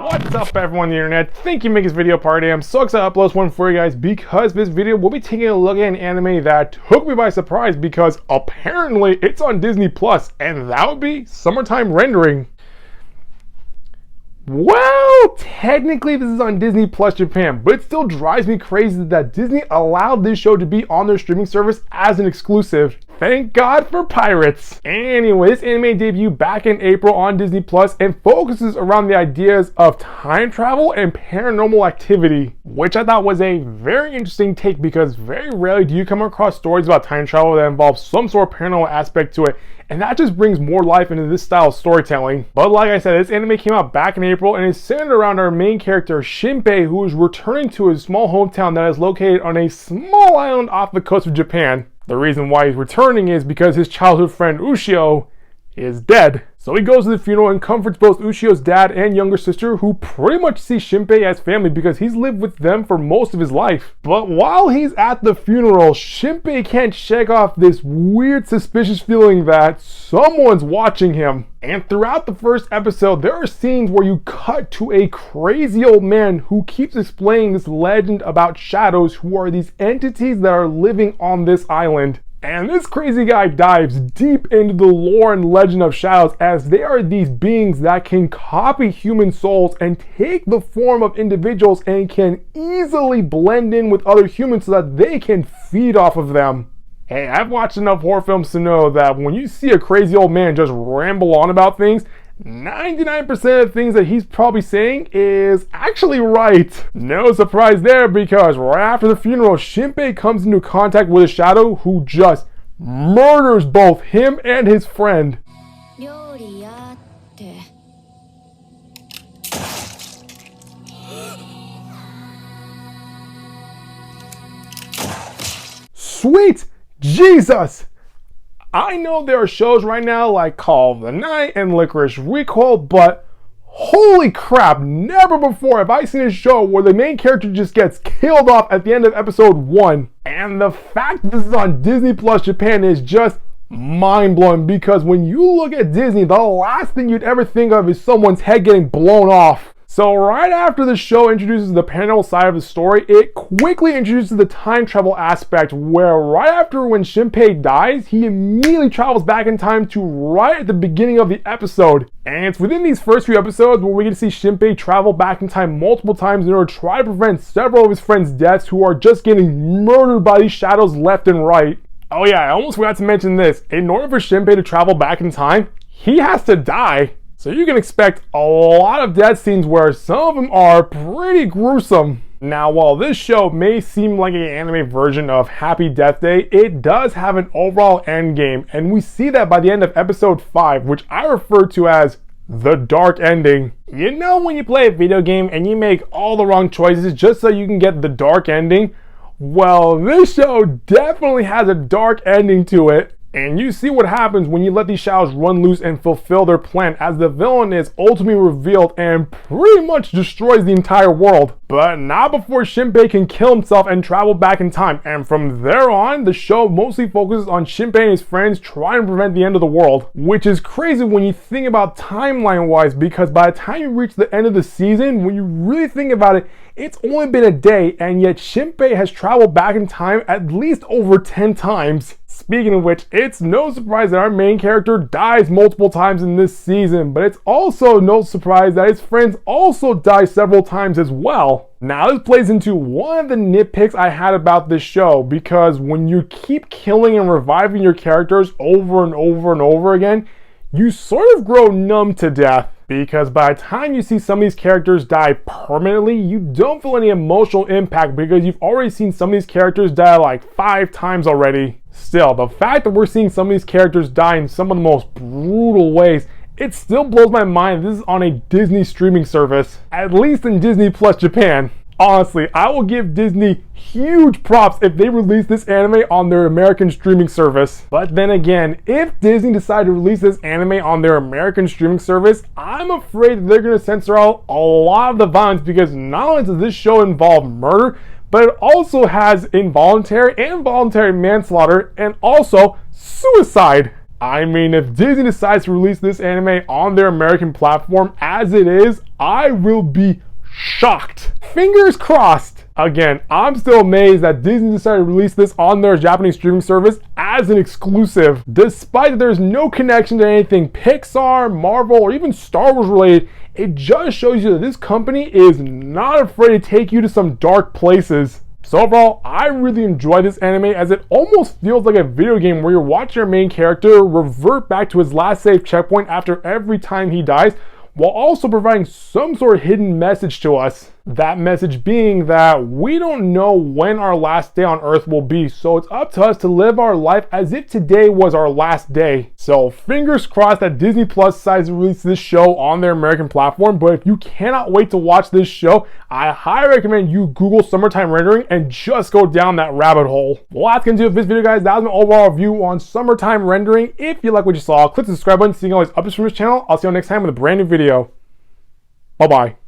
What's up everyone on the internet? Thank you for making this video part. I'm so excited to upload this one for you guys because this video will be taking a look at an anime that took me by surprise because apparently it's on Disney Plus, and that would be Summertime Rendering. Well, technically this is on Disney Plus Japan, but it still drives me crazy that Disney allowed this show to be on their streaming service as an exclusive. Thank God for pirates. Anyway, this anime debuted back in April on Disney Plus and focuses around the ideas of time travel and paranormal activity, which I thought was a very interesting take because very rarely do you come across stories about time travel that involve some sort of paranormal aspect to it, and that just brings more life into this style of storytelling. But like I said, this anime came out back in April and is centered around our main character Shinpei, who is returning to his small hometown that is located on a small island off the coast of Japan. The reason why he's returning is because his childhood friend Ushio is dead. So he goes to the funeral and comforts both Ushio's dad and younger sister, who pretty much see Shinpei as family because he's lived with them for most of his life. But while he's at the funeral, Shinpei can't shake off this weird suspicious feeling that someone's watching him. And throughout the first episode, there are scenes where you cut to a crazy old man who keeps explaining this legend about shadows, who are these entities that are living on this island. And this crazy guy dives deep into the lore and legend of shadows, as they are these beings that can copy human souls and take the form of individuals and can easily blend in with other humans so that they can feed off of them. Hey, I've watched enough horror films to know that when you see a crazy old man just ramble on about things, 99% of the things that he's probably saying is actually right. No surprise there, because right after the funeral, Shinpei comes into contact with a shadow who just murders both him and his friend. Sweet Jesus! I know there are shows right now like Call of the Night and Licorice Recoil, but holy crap, never before have I seen a show where the main character just gets killed off at the end of episode 1. And the fact this is on Disney Plus Japan is just mind-blowing, because when you look at Disney, the last thing you'd ever think of is someone's head getting blown off. So right after the show introduces the paranormal side of the story, it quickly introduces the time travel aspect, where right after when Shinpei dies, he immediately travels back in time to right at the beginning of the episode. And it's within these first few episodes where we get to see Shinpei travel back in time multiple times in order to try to prevent several of his friends' deaths, who are just getting murdered by these shadows left and right. Oh yeah, I almost forgot to mention this. In order for Shinpei to travel back in time, he has to die. So you can expect a lot of death scenes where some of them are pretty gruesome. Now, while this show may seem like an anime version of Happy Death Day, it does have an overall end game, and we see that by the end of episode 5, which I refer to as the dark ending. You know when you play a video game and you make all the wrong choices just so you can get the dark ending? Well, this show definitely has a dark ending to it. And you see what happens when you let these shadows run loose and fulfill their plan, as the villain is ultimately revealed and pretty much destroys the entire world. But not before Shinpei can kill himself and travel back in time. And from there on, the show mostly focuses on Shinpei and his friends trying to prevent the end of the world. Which is crazy when you think about timeline wise, because by the time you reach the end of the season, when you really think about it, it's only been a day, and yet Shinpei has traveled back in time at least over 10 times. Speaking of which, it's no surprise that our main character dies multiple times in this season, but it's also no surprise that his friends also die several times as well. Now this plays into one of the nitpicks I had about this show, because when you keep killing and reviving your characters over and over and over again, you sort of grow numb to death. Because by the time you see some of these characters die permanently, you don't feel any emotional impact because you've already seen some of these characters die like 5 times already. Still, the fact that we're seeing some of these characters die in some of the most brutal ways, it still blows my mind this is on a Disney streaming service, at least in Disney Plus Japan. Honestly, I will give Disney huge props if they release this anime on their American streaming service. But then again, if Disney decide to release this anime on their American streaming service, I'm afraid that they're going to censor out a lot of the violence, because not only does this show involve murder, but it also has involuntary and voluntary manslaughter and also suicide. I mean, if Disney decides to release this anime on their American platform as it is, I will be shocked. Fingers crossed. Again, I'm still amazed that Disney decided to release this on their Japanese streaming service as an exclusive. Despite that there's no connection to anything Pixar, Marvel, or even Star Wars related, it just shows you that this company is not afraid to take you to some dark places. So overall, I really enjoy this anime as it almost feels like a video game where you're watching your main character revert back to his last save checkpoint after every time he dies, while also providing some sort of hidden message to us. That message being that we don't know when our last day on Earth will be, so it's up to us to live our life as if today was our last day. So fingers crossed that Disney Plus decides to release this show on their American platform, but if you cannot wait to watch this show, I highly recommend you Google Summertime Rendering and just go down that rabbit hole. Well, that's going to do it for this video, guys. That was my overall review on Summertime Rendering. If you like what you saw, click the subscribe button so you can always updates from this channel. I'll see you next time with a brand new video. Bye-bye.